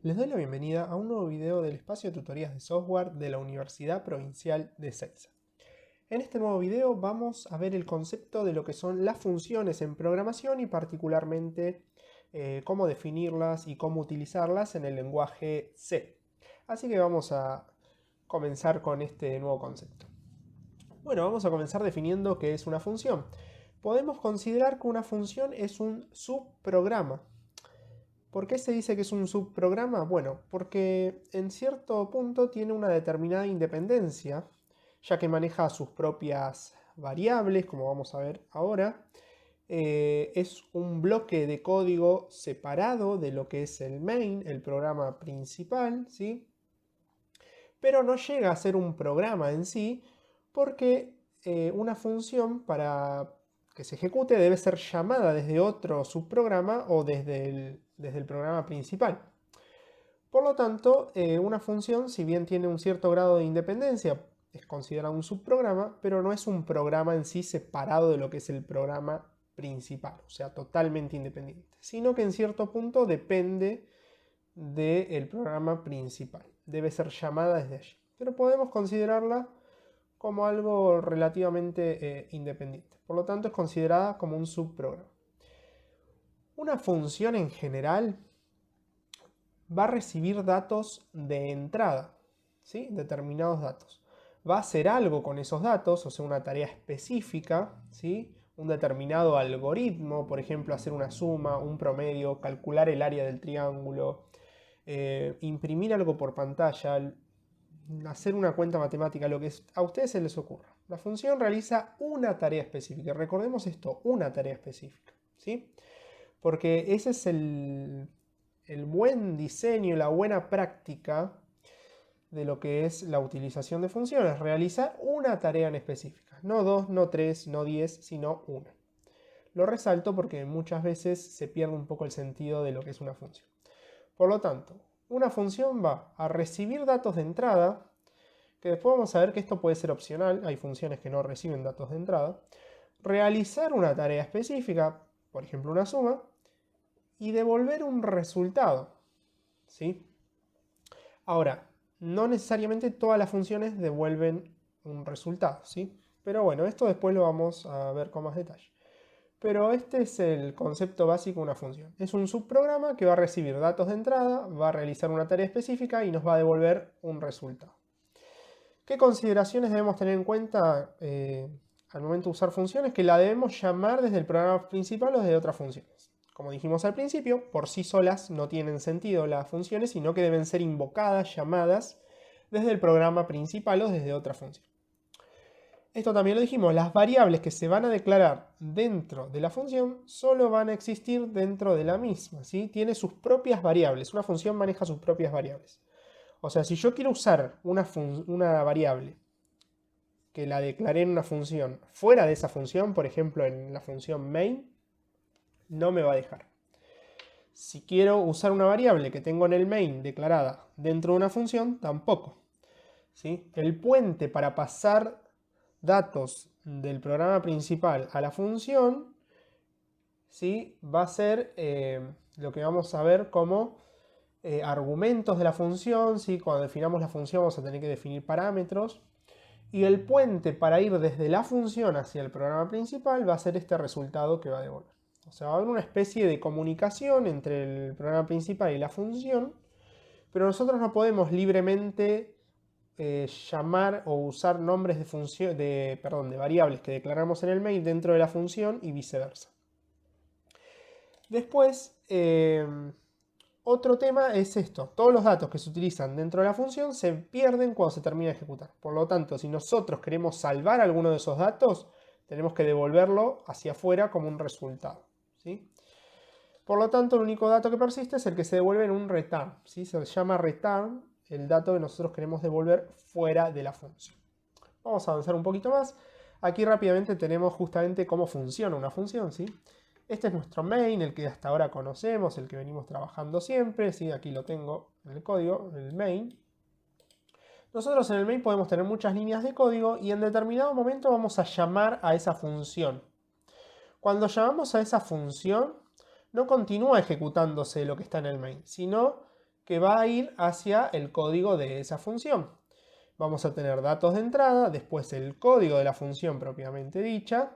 Les doy la bienvenida a un nuevo video del espacio de tutorías de software de la Universidad Provincial de Ezeiza. En este nuevo video vamos a ver el concepto de lo que son las funciones en programación y particularmente cómo definirlas y cómo utilizarlas en el lenguaje C. Así que vamos a comenzar con este nuevo concepto. Bueno, vamos a comenzar definiendo qué es una función. Podemos considerar que una función es un subprograma. ¿Por qué se dice que es un subprograma? Bueno, porque en cierto punto tiene una determinada independencia, ya que maneja sus propias variables, como vamos a ver ahora. Es un bloque de código separado de lo que es el main, el programa principal, ¿sí? Pero no llega a ser un programa en sí, porque una función para que se ejecute debe ser llamada desde otro subprograma o desde el programa principal. Por lo tanto, una función, si bien tiene un cierto grado de independencia, es considerada un subprograma, pero no es un programa en sí separado de lo que es el programa principal, o sea, totalmente independiente, sino que en cierto punto depende del programa principal. Debe ser llamada desde allí, pero podemos considerarla como algo relativamente independiente. Por lo tanto, es considerada como un subprograma. Una función en general va a recibir datos de entrada, ¿sí? Determinados datos. Va a hacer algo con esos datos, o sea, una tarea específica, ¿sí? Un determinado algoritmo, por ejemplo, hacer una suma, un promedio, calcular el área del triángulo, imprimir algo por pantalla, hacer una cuenta matemática, lo que a ustedes se les ocurra. La función realiza una tarea específica. Recordemos esto, una tarea específica, ¿sí? Porque ese es el buen diseño, la buena práctica de lo que es la utilización de funciones. Realizar una tarea en específica. No dos, no tres, no 10, sino una. Lo resalto porque muchas veces se pierde un poco el sentido de lo que es una función. Por lo tanto, una función va a recibir datos de entrada, que después vamos a ver que esto puede ser opcional, hay funciones que no reciben datos de entrada, realizar una tarea específica, por ejemplo una suma, y devolver un resultado, ¿sí? Ahora, no necesariamente todas las funciones devuelven un resultado, ¿sí? Pero bueno, esto después lo vamos a ver con más detalle. Pero este es el concepto básico de una función. Es un subprograma que va a recibir datos de entrada, va a realizar una tarea específica y nos va a devolver un resultado. ¿Qué consideraciones debemos tener en cuenta al momento de usar funciones? Que la debemos llamar desde el programa principal o desde otras funciones. Como dijimos al principio, por sí solas no tienen sentido las funciones, sino que deben ser invocadas, llamadas desde el programa principal o desde otra función. Esto también lo dijimos, las variables que se van a declarar dentro de la función solo van a existir dentro de la misma, ¿sí? Tiene sus propias variables, una función maneja sus propias variables. O sea, si yo quiero usar una variable que la declaré en una función fuera de esa función, por ejemplo en la función main, no me va a dejar. Si quiero usar una variable que tengo en el main declarada dentro de una función, tampoco, ¿sí? El puente para pasar datos del programa principal a la función, ¿sí? Va a ser lo que vamos a ver como argumentos de la función, ¿sí? Cuando definamos la función vamos a tener que definir parámetros. Y el puente para ir desde la función hacia el programa principal va a ser este resultado que va a devolver. O sea, va a haber una especie de comunicación entre el programa principal y la función, pero nosotros no podemos libremente llamar o usar nombres de variables que declaramos en el main dentro de la función y viceversa. Después, otro tema es esto. Todos los datos que se utilizan dentro de la función se pierden cuando se termina de ejecutar. Por lo tanto, si nosotros queremos salvar alguno de esos datos, tenemos que devolverlo hacia afuera como un resultado, ¿sí? Por lo tanto, el único dato que persiste es el que se devuelve en un return, ¿sí? Se llama return el dato que nosotros queremos devolver fuera de la función. Vamos a avanzar un poquito más. Aquí rápidamente tenemos justamente cómo funciona una función, ¿sí? Este es nuestro main, el que hasta ahora conocemos, el que venimos trabajando siempre, ¿sí? Aquí lo tengo en el código, el main. Nosotros en el main podemos tener muchas líneas de código y en determinado momento vamos a llamar a esa función. Cuando llamamos a esa función, no continúa ejecutándose lo que está en el main, sino que va a ir hacia el código de esa función. Vamos a tener datos de entrada, después el código de la función propiamente dicha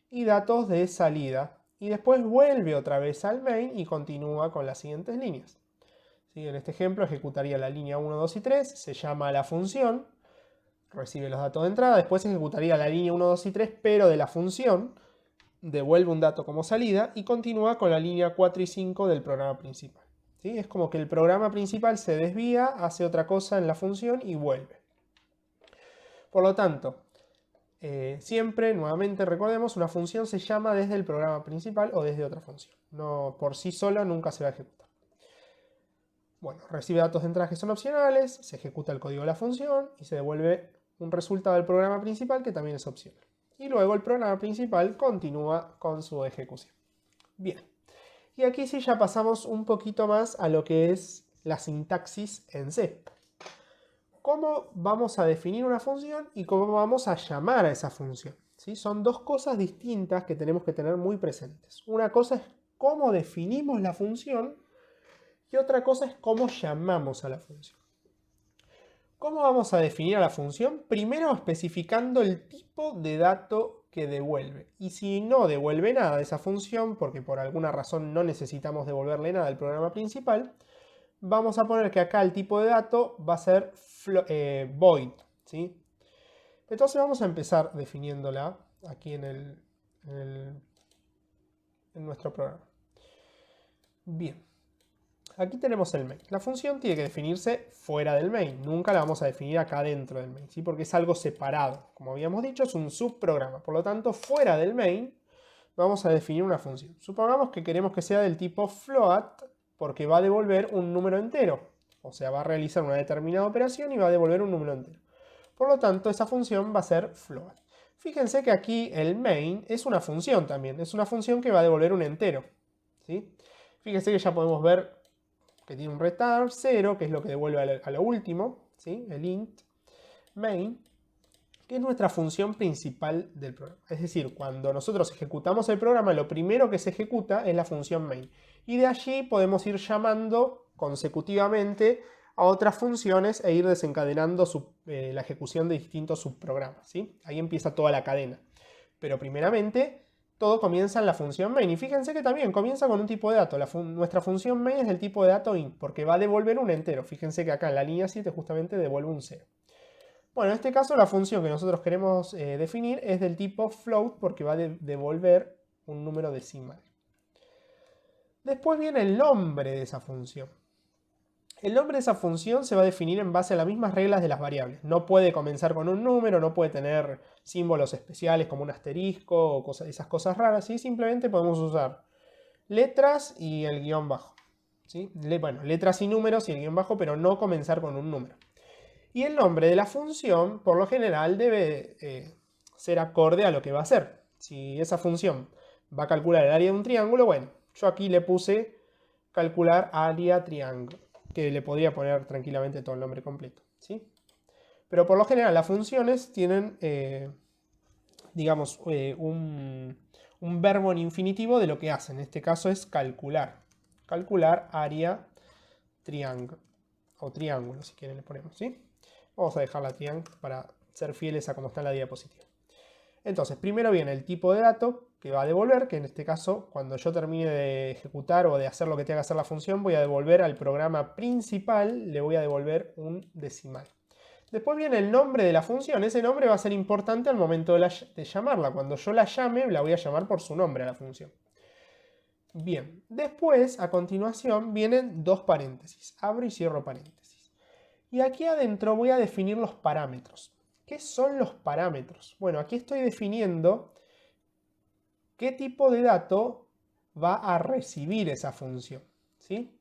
y datos de salida. Y después vuelve otra vez al main y continúa con las siguientes líneas. ¿Sí? En este ejemplo ejecutaría la línea 1, 2 y 3, se llama la función, recibe los datos de entrada, después ejecutaría la línea 1, 2 y 3, pero de la función, devuelve un dato como salida y continúa con la línea 4 y 5 del programa principal. ¿Sí? Es como que el programa principal se desvía, hace otra cosa en la función y vuelve. Por lo tanto, siempre, nuevamente recordemos, una función se llama desde el programa principal o desde otra función. No, por sí sola nunca se va a ejecutar. Bueno, recibe datos de entrada que son opcionales, se ejecuta el código de la función y se devuelve un resultado del programa principal que también es opcional. Y luego el programa principal continúa con su ejecución. Bien, y aquí sí ya pasamos un poquito más a lo que es la sintaxis en C. ¿Cómo vamos a definir una función y cómo vamos a llamar a esa función? ¿Sí? Son dos cosas distintas que tenemos que tener muy presentes. Una cosa es cómo definimos la función y otra cosa es cómo llamamos a la función. ¿Cómo vamos a definir a la función? Primero especificando el tipo de dato que devuelve. Y si no devuelve nada de esa función, porque por alguna razón no necesitamos devolverle nada al programa principal, vamos a poner que acá el tipo de dato va a ser void, ¿sí? Entonces vamos a empezar definiéndola aquí en nuestro programa. Bien, aquí tenemos el main. La función tiene que definirse fuera del main, nunca la vamos a definir acá dentro del main, ¿sí? Porque es algo separado. Como habíamos dicho, es un subprograma. Por lo tanto, fuera del main vamos a definir una función. Supongamos que queremos que sea del tipo float, porque va a devolver un número entero. O sea, va a realizar una determinada operación y va a devolver un número entero. Por lo tanto, esa función va a ser float. Fíjense que aquí el main es una función también. Es una función que va a devolver un entero. ¿Sí? Fíjense que ya podemos ver que tiene un return 0, que es lo que devuelve a lo último. ¿Sí? El int main, que es nuestra función principal del programa. Es decir, cuando nosotros ejecutamos el programa, lo primero que se ejecuta es la función main. Y de allí podemos ir llamando consecutivamente a otras funciones e ir desencadenando la ejecución de distintos subprogramas, ¿sí? Ahí empieza toda la cadena. Pero primeramente, todo comienza en la función main. Y fíjense que también comienza con un tipo de dato. Nuestra función main es del tipo de dato int, porque va a devolver un entero. Fíjense que acá en la línea 7 justamente devuelve un 0. Bueno, en este caso la función que nosotros queremos definir es del tipo float porque va a devolver un número decimal. Después viene el nombre de esa función. El nombre de esa función se va a definir en base a las mismas reglas de las variables. No puede comenzar con un número, no puede tener símbolos especiales como un asterisco o esas cosas raras. ¿Sí? Simplemente podemos usar letras y el guión bajo. ¿Sí? Bueno, letras y números y el guión bajo, pero no comenzar con un número. Y el nombre de la función, por lo general, debe ser acorde a lo que va a hacer. Si esa función va a calcular el área de un triángulo, bueno, yo aquí le puse calcular área triángulo, que le podría poner tranquilamente todo el nombre completo, ¿sí? Pero por lo general las funciones tienen, digamos, un verbo en infinitivo de lo que hacen. En este caso es calcular. Calcular área triángulo. O triángulo, si quieren le ponemos, ¿sí? Vamos a dejar la triángulo para ser fieles a cómo está en la diapositiva. Entonces, primero viene el tipo de dato que va a devolver, que en este caso, cuando yo termine de ejecutar o de hacer lo que tenga que hacer la función, voy a devolver al programa principal, le voy a devolver un decimal. Después viene el nombre de la función. Ese nombre va a ser importante al momento de llamarla. Cuando yo la llame, la voy a llamar por su nombre a la función. Bien, después, a continuación, vienen dos paréntesis. Abro y cierro paréntesis. Y aquí adentro voy a definir los parámetros. ¿Qué son los parámetros? Bueno, aquí estoy definiendo qué tipo de dato va a recibir esa función, ¿sí?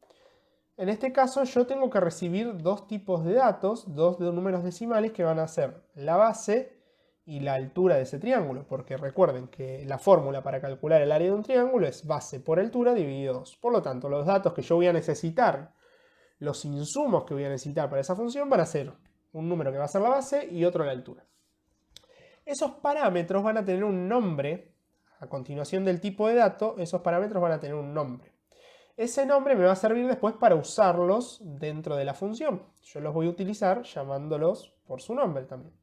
En este caso yo tengo que recibir dos tipos de datos, dos números decimales que van a ser la base y la altura de ese triángulo, porque recuerden que la fórmula para calcular el área de un triángulo es base por altura dividido 2. Por lo tanto, los datos que yo voy a necesitar, los insumos que voy a necesitar para esa función van a ser un número que va a ser la base y otro la altura. Esos parámetros van a tener un nombre. A continuación del tipo de dato, esos parámetros van a tener un nombre. ese nombre me va a servir después para usarlos dentro de la función. Yo los voy a utilizar llamándolos por su nombre también.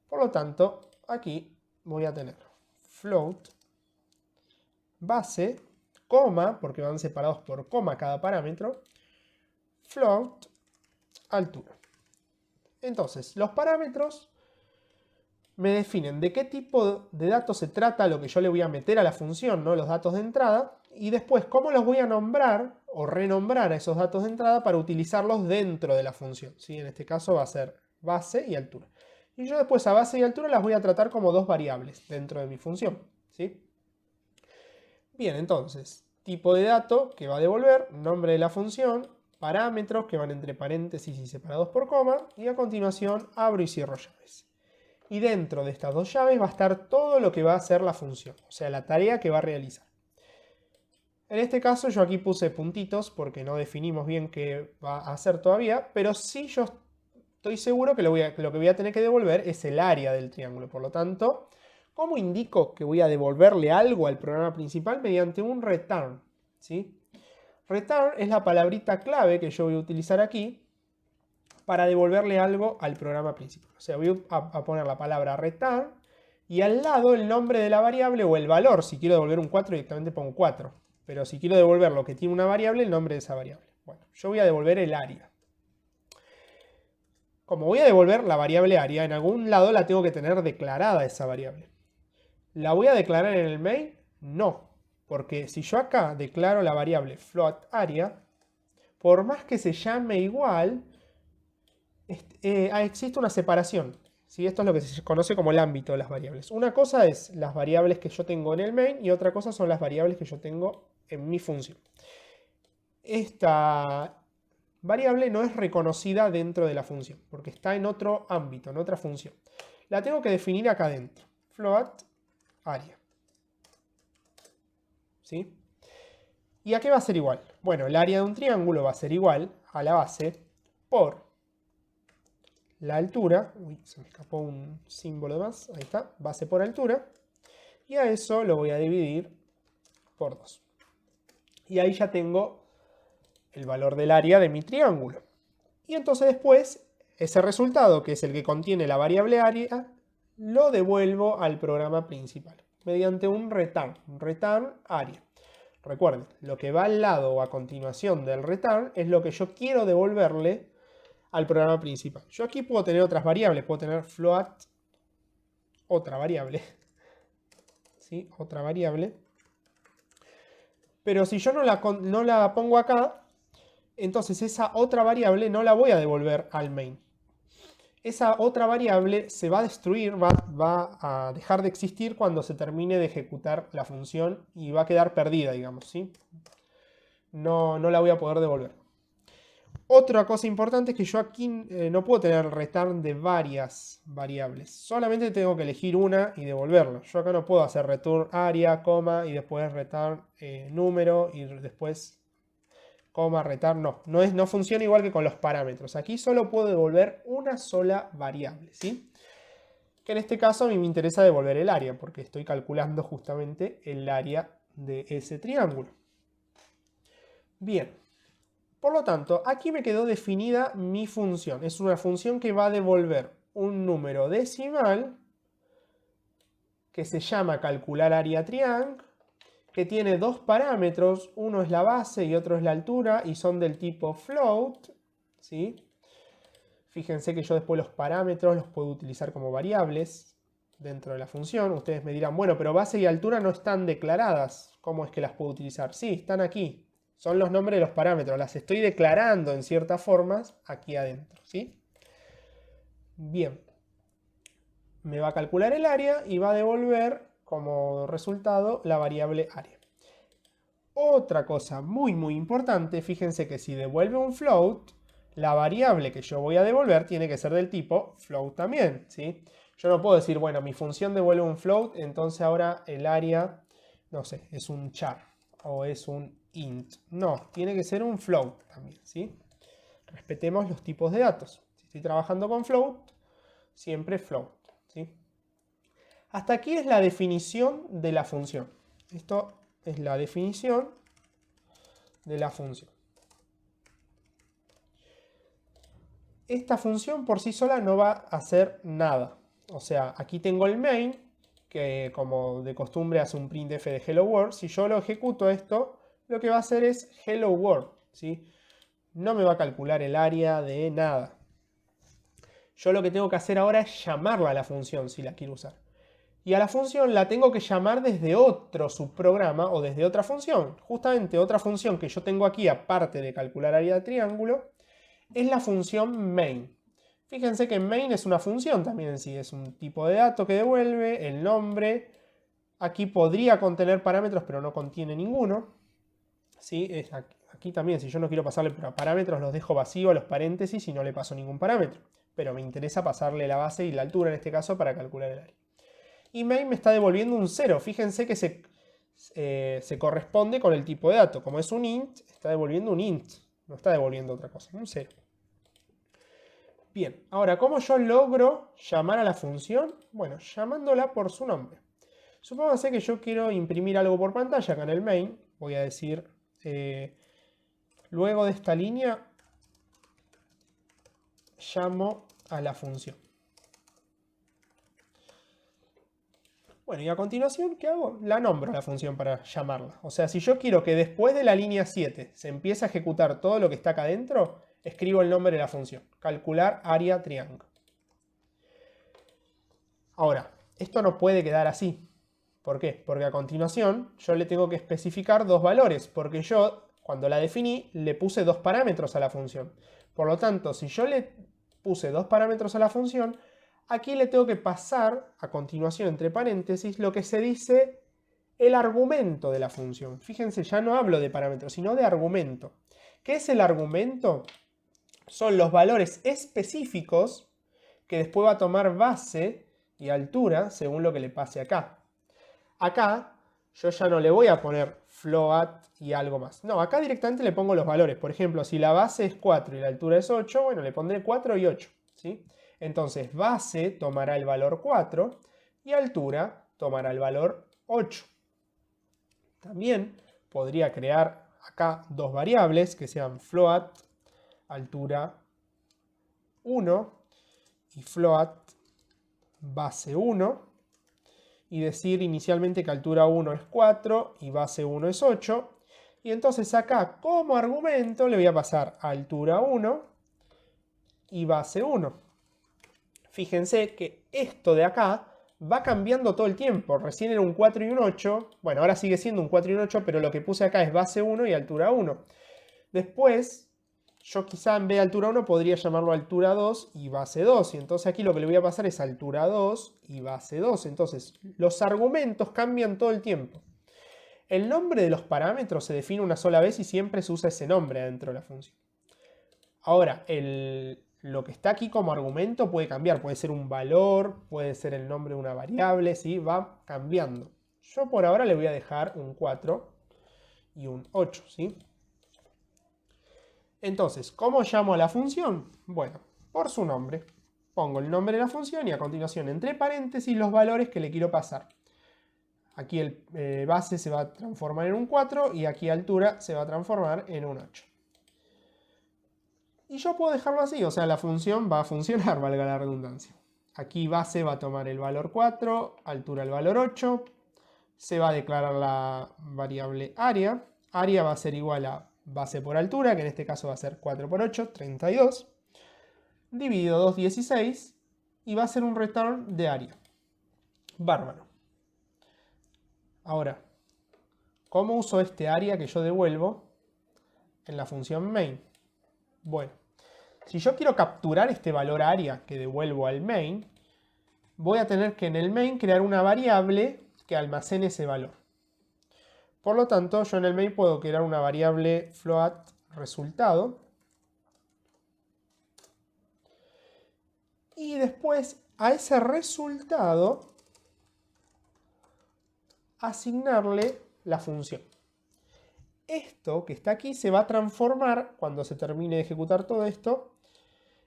Por lo tanto, aquí voy a tener float, base, coma, porque van separados por coma cada parámetro, float, altura. Entonces, los parámetros me definen de qué tipo de datos se trata lo que yo le voy a meter a la función, ¿no? Los datos de entrada, y después cómo los voy a nombrar o renombrar a esos datos de entrada para utilizarlos dentro de la función, ¿sí? En este caso va a ser base y altura. Y yo después a base y altura las voy a tratar como dos variables dentro de mi función, ¿sí? Bien, entonces, tipo de dato que va a devolver, nombre de la función, parámetros que van entre paréntesis y separados por coma, y a continuación abro y cierro llaves. Y dentro de estas dos llaves va a estar todo lo que va a hacer la función, o sea, la tarea que va a realizar. En este caso yo aquí puse puntitos porque no definimos bien qué va a hacer todavía, pero sí yo estoy seguro que lo que voy a tener que devolver es el área del triángulo. Por lo tanto, ¿cómo indico que voy a devolverle algo al programa principal? Mediante un return, ¿sí? Return es la palabrita clave que yo voy a utilizar aquí para devolverle algo al programa principal. O sea, voy a poner la palabra return y al lado el nombre de la variable o el valor. Si quiero devolver un 4, directamente pongo 4. Pero si quiero devolver lo que tiene una variable, el nombre de esa variable. Bueno, yo voy a devolver el área. Como voy a devolver la variable área, en algún lado la tengo que tener declarada esa variable. ¿La voy a declarar en el main? No. Porque si yo acá declaro la variable float area, por más que se llame igual, existe una separación. ¿Sí? Esto es lo que se conoce como el ámbito de las variables. Una cosa es las variables que yo tengo en el main y otra cosa son las variables que yo tengo en mi función. Esta variable no es reconocida dentro de la función, porque está en otro ámbito, en otra función. La tengo que definir acá adentro. Float area. ¿Sí? ¿Y a qué va a ser igual? Bueno, el área de un triángulo va a ser igual a la base por la altura. Uy, se me escapó un símbolo más. Ahí está, base por altura. Y a eso lo voy a dividir por 2. Y ahí ya tengo el valor del área de mi triángulo. Y entonces después, ese resultado, que es el que contiene la variable área, lo devuelvo al programa principal mediante un return área. Recuerden, lo que va al lado o a continuación del return es lo que yo quiero devolverle al programa principal. Yo aquí puedo tener otras variables, puedo tener float, otra variable, ¿sí? Otra variable. Pero si yo no la pongo acá, entonces esa otra variable no la voy a devolver al main. Esa otra variable se va a destruir, va a dejar de existir cuando se termine de ejecutar la función y va a quedar perdida, digamos, ¿sí? No la voy a poder devolver. Otra cosa importante es que yo aquí no puedo tener return de varias variables. Solamente tengo que elegir una y devolverla. Yo acá no puedo hacer return área, coma, y después return número, y después coma, return. No funciona igual que con los parámetros. Aquí solo puedo devolver una sola variable, ¿sí? Que en este caso a mí me interesa devolver el área, porque estoy calculando justamente el área de ese triángulo. Bien. Por lo tanto, aquí me quedó definida mi función. Es una función que va a devolver un número decimal que se llama calcular área triang, que tiene dos parámetros, uno es la base y otro es la altura, y son del tipo float, ¿sí? Fíjense que yo después los parámetros los puedo utilizar como variables dentro de la función. Ustedes me dirán, bueno, pero base y altura no están declaradas. ¿Cómo es que las puedo utilizar? Sí, están aquí. Son los nombres de los parámetros. Las estoy declarando en ciertas formas aquí adentro, ¿sí? Bien. Me va a calcular el área y va a devolver como resultado la variable área. Otra cosa muy importante, fíjense que si devuelve un float, la variable que yo voy a devolver tiene que ser del tipo float también, ¿sí? Yo no puedo decir, bueno, mi función devuelve un float, entonces ahora el área, no sé, es un char o es un int. No, tiene que ser un float también, ¿sí? Respetemos los tipos de datos. Si estoy trabajando con float, siempre float, ¿sí? Hasta aquí es la definición de la función. Esto es la definición de la función. Esta función por sí sola no va a hacer nada. O sea, aquí tengo el main, que como de costumbre hace un printf de hello world. Si yo lo ejecuto esto, lo que va a hacer es hello world, ¿sí? No me va a calcular el área de nada. Yo lo que tengo que hacer ahora es llamarla a la función si la quiero usar. Y a la función la tengo que llamar desde otro subprograma o desde otra función. Justamente otra función que yo tengo aquí, aparte de calcular área de triángulo, es la función main. Fíjense que main es una función también en sí, es un tipo de dato que devuelve el nombre. Aquí podría contener parámetros, pero no contiene ninguno. ¿Sí? Aquí también, si yo no quiero pasarle parámetros, los dejo vacíos a los paréntesis y no le paso ningún parámetro. Pero me interesa pasarle la base y la altura en este caso para calcular el área. Y main me está devolviendo un 0. Fíjense que se corresponde con el tipo de dato. Como es un int, está devolviendo un int. No está devolviendo otra cosa, un 0. Bien, ahora, ¿cómo yo logro llamar a la función? Bueno, llamándola por su nombre. Supóngase que yo quiero imprimir algo por pantalla acá en el main. Voy a decir, luego de esta línea, llamo a la función. Bueno, y a continuación, ¿qué hago? La nombro la función para llamarla. O sea, si yo quiero que después de la línea 7 se empiece a ejecutar todo lo que está acá adentro, escribo el nombre de la función. Calcular área triángulo. Ahora, esto no puede quedar así. ¿Por qué? Porque a continuación yo le tengo que especificar dos valores. Porque yo, cuando la definí, le puse dos parámetros a la función. Por lo tanto, si yo le puse dos parámetros a la función, aquí le tengo que pasar, a continuación, entre paréntesis, lo que se dice el argumento de la función. Fíjense, ya no hablo de parámetros, sino de argumento. ¿Qué es el argumento? Son los valores específicos que después va a tomar base y altura según lo que le pase acá. Acá yo ya no le voy a poner float y algo más. No, acá directamente le pongo los valores. Por ejemplo, si la base es 4 y la altura es 8, bueno, le pondré 4 y 8, ¿sí? Entonces, base tomará el valor 4 y altura tomará el valor 8. También podría crear acá dos variables que sean float altura 1 y float base 1 y decir inicialmente que altura 1 es 4 y base 1 es 8. Y entonces acá como argumento le voy a pasar altura 1 y base 1. Fíjense que esto de acá va cambiando todo el tiempo. Recién era un 4 y un 8. Bueno, ahora sigue siendo un 4 y un 8, pero lo que puse acá es base 1 y altura 1. Después, yo quizá en vez de altura 1 podría llamarlo altura 2 y base 2. Y entonces aquí lo que le voy a pasar es altura 2 y base 2. Entonces, los argumentos cambian todo el tiempo. El nombre de los parámetros se define una sola vez y siempre se usa ese nombre dentro de la función. Ahora, lo que está aquí como argumento puede cambiar. Puede ser un valor, puede ser el nombre de una variable, ¿sí? Va cambiando. Yo por ahora le voy a dejar un 4 y un 8, ¿sí? Entonces, ¿cómo llamo a la función? Bueno, por su nombre. Pongo el nombre de la función y a continuación, entre paréntesis, los valores que le quiero pasar. Aquí el base se va a transformar en un 4 y aquí altura se va a transformar en un 8. Y yo puedo dejarlo así, o sea, la función va a funcionar, valga la redundancia. Aquí base va a tomar el valor 4, altura el valor 8, se va a declarar la variable área. Área va a ser igual a base por altura, que en este caso va a ser 4 por 8, 32, dividido 2, 16, y va a ser un return de área. Bárbaro. Ahora, ¿cómo uso este área que yo devuelvo en la función main? Bueno, si yo quiero capturar este valor área que devuelvo al main, voy a tener que en el main crear una variable que almacene ese valor. Por lo tanto, yo en el main puedo crear una variable float resultado. Y después a ese resultado asignarle la función. Esto que está aquí se va a transformar, cuando se termine de ejecutar todo esto,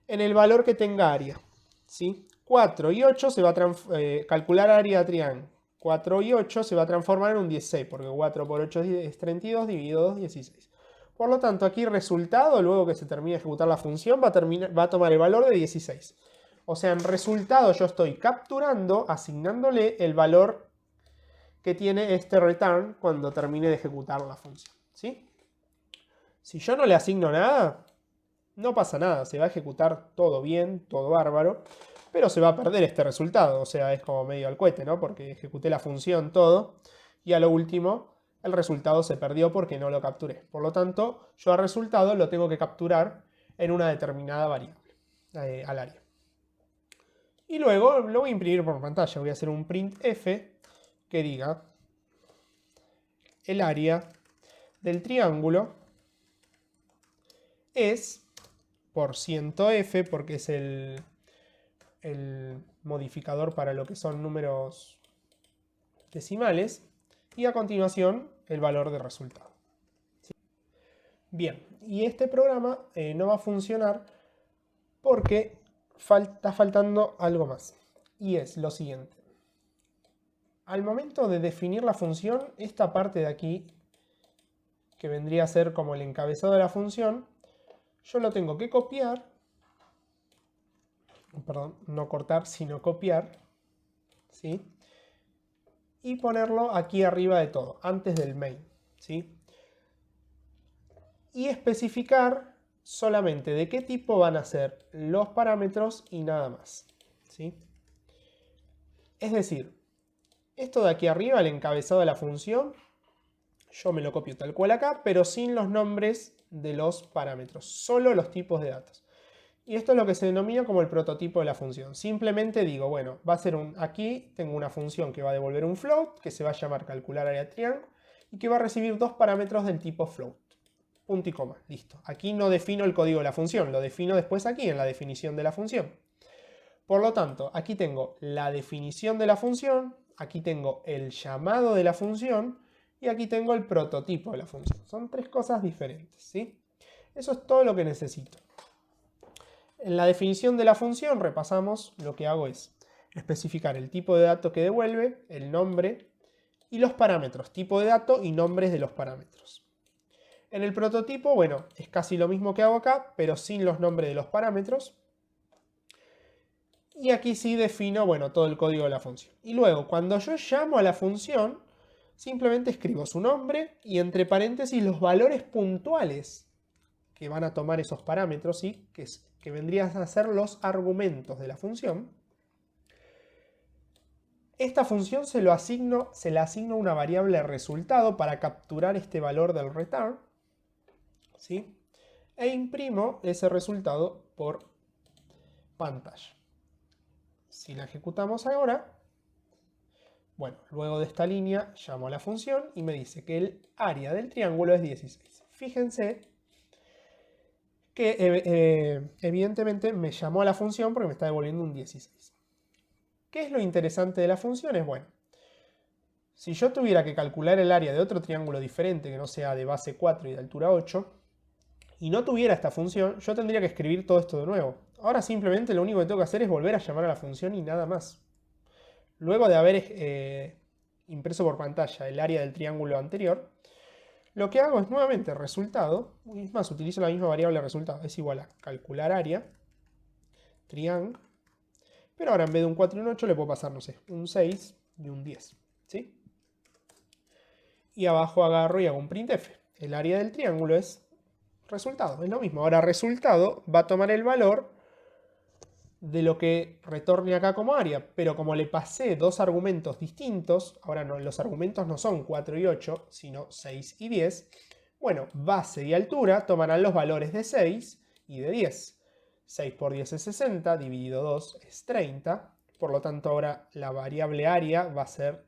en el valor que tenga área, ¿sí? 4 y 8 se va a calcular área de triángulo. 4 y 8 se va a transformar en un 16, porque 4 por 8 es 32, dividido 2, 16. Por lo tanto, aquí resultado, luego que se termine de ejecutar la función, va a tomar el valor de 16. O sea, en resultado yo estoy capturando, asignándole el valor que tiene este return cuando termine de ejecutar la función, ¿sí? Si yo no le asigno nada, no pasa nada, se va a ejecutar todo bien, todo bárbaro, pero se va a perder este resultado, o sea, es como medio al cohete, ¿no? Porque ejecuté la función, todo, y a lo último el resultado se perdió porque no lo capturé. Por lo tanto, yo al resultado lo tengo que capturar en una determinada variable, al área. Y luego lo voy a imprimir por pantalla, voy a hacer un printf que diga el área del triángulo es por %f, porque es el modificador para lo que son números decimales, y a continuación el valor de resultado. ¿Sí? Bien, y este programa no va a funcionar porque está faltando algo más, y es lo siguiente. Al momento de definir la función, esta parte de aquí, que vendría a ser como el encabezado de la función, yo lo tengo que copiar, perdón, no cortar, sino copiar, ¿sí? Y ponerlo aquí arriba de todo, antes del main, ¿sí? Y especificar solamente de qué tipo van a ser los parámetros y nada más, ¿sí? Es decir, esto de aquí arriba, el encabezado de la función, yo me lo copio tal cual acá, pero sin los nombres de los parámetros, solo los tipos de datos. Y esto es lo que se denomina como el prototipo de la función. Simplemente digo, bueno, va a ser aquí tengo una función que va a devolver un float, que se va a llamar calcular área triángulo, y que va a recibir dos parámetros del tipo float. Punto y coma, listo. Aquí no defino el código de la función, lo defino después aquí en la definición de la función. Por lo tanto, aquí tengo la definición de la función, aquí tengo el llamado de la función, y aquí tengo el prototipo de la función. Son tres cosas diferentes, ¿sí? Eso es todo lo que necesito. En la definición de la función repasamos, lo que hago es especificar el tipo de dato que devuelve, el nombre y los parámetros, tipo de dato y nombres de los parámetros. En el prototipo, bueno, es casi lo mismo que hago acá, pero sin los nombres de los parámetros. Y aquí sí defino, bueno, todo el código de la función. Y luego, cuando yo llamo a la función, simplemente escribo su nombre y entre paréntesis los valores puntuales que van a tomar esos parámetros, ¿sí? que vendrían a ser los argumentos de la función. Esta función se la asigno una variable resultado para capturar este valor del return, ¿sí? E imprimo ese resultado por pantalla. Si la ejecutamos ahora, bueno, luego de esta línea llamo a la función y me dice que el área del triángulo es 16. Fíjense que evidentemente me llamó a la función porque me está devolviendo un 16. ¿Qué es lo interesante de la función? Es bueno, si yo tuviera que calcular el área de otro triángulo diferente que no sea de base 4 y de altura 8, y no tuviera esta función, yo tendría que escribir todo esto de nuevo. Ahora simplemente lo único que tengo que hacer es volver a llamar a la función y nada más. Luego de haber impreso por pantalla el área del triángulo anterior, lo que hago es nuevamente resultado, y es más, utilizo la misma variable resultado, es igual a calcular área, triang, pero ahora en vez de un 4 y un 8 le puedo pasar, no sé, un 6 y un 10, ¿sí? Y abajo agarro y hago un printf. El área del triángulo es resultado, es lo mismo. Ahora resultado va a tomar el valor de lo que retorne acá como área, pero como le pasé dos argumentos distintos, ahora no, los argumentos no son 4 y 8, sino 6 y 10, bueno, base y altura tomarán los valores de 6 y de 10. 6 por 10 es 60, dividido 2 es 30, por lo tanto ahora la variable área va a ser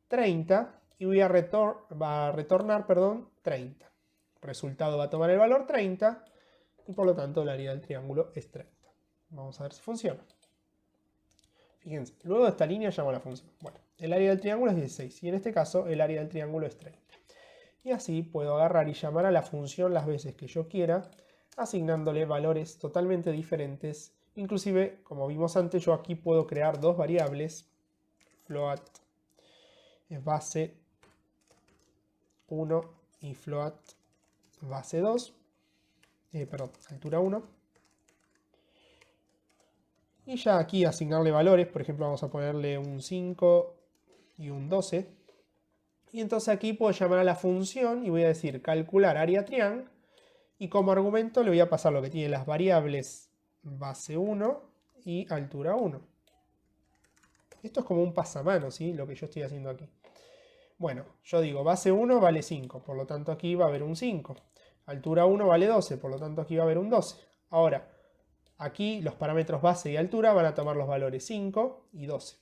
30 y va a retornar 30. Resultado va a tomar el valor 30 y por lo tanto el área del triángulo es 30. Vamos a ver si funciona. Fíjense, luego de esta línea llamo a la función. Bueno, el área del triángulo es 16 y en este caso el área del triángulo es 30. Y así puedo agarrar y llamar a la función las veces que yo quiera, asignándole valores totalmente diferentes. Inclusive, como vimos antes, yo aquí puedo crear dos variables, float es base 1 y float base 2, altura 1. Y ya aquí asignarle valores, por ejemplo vamos a ponerle un 5 y un 12. Y entonces aquí puedo llamar a la función y voy a decir calcular área triang. Y como argumento le voy a pasar lo que tiene las variables base 1 y altura 1. Esto es como un pasamano, ¿sí? Lo que yo estoy haciendo aquí. Bueno, yo digo base 1 vale 5, por lo tanto aquí va a haber un 5. Altura 1 vale 12, por lo tanto aquí va a haber un 12. Ahora, aquí los parámetros base y altura van a tomar los valores 5 y 12.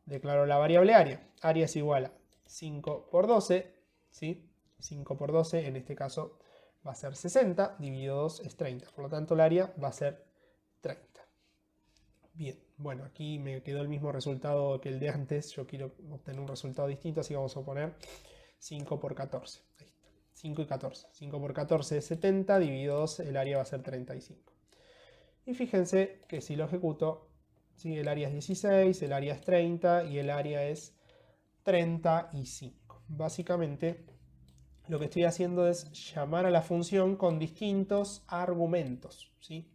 Declaro la variable área. Área es igual a 5 por 12, ¿sí? 5 por 12 en este caso va a ser 60, dividido 2 es 30. Por lo tanto el área va a ser 30. Bien, bueno, aquí me quedó el mismo resultado que el de antes. Yo quiero obtener un resultado distinto, así que vamos a poner 5 por 14. Ahí está. 5 y 14. 5 por 14 es 70, dividido 2 el área va a ser 35. Y fíjense que si lo ejecuto, ¿sí? El área es 16, el área es 30 y el área es 35. Básicamente lo que estoy haciendo es llamar a la función con distintos argumentos, ¿sí?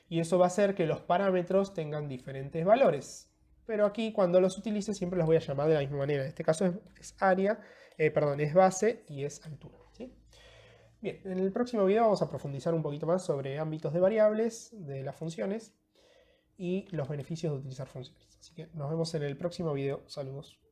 Y eso va a hacer que los parámetros tengan diferentes valores. Pero aquí cuando los utilice siempre los voy a llamar de la misma manera. En este caso es es base y es altura, ¿sí? Bien, en el próximo video vamos a profundizar un poquito más sobre ámbitos de variables, de las funciones y los beneficios de utilizar funciones. Así que nos vemos en el próximo video. Saludos.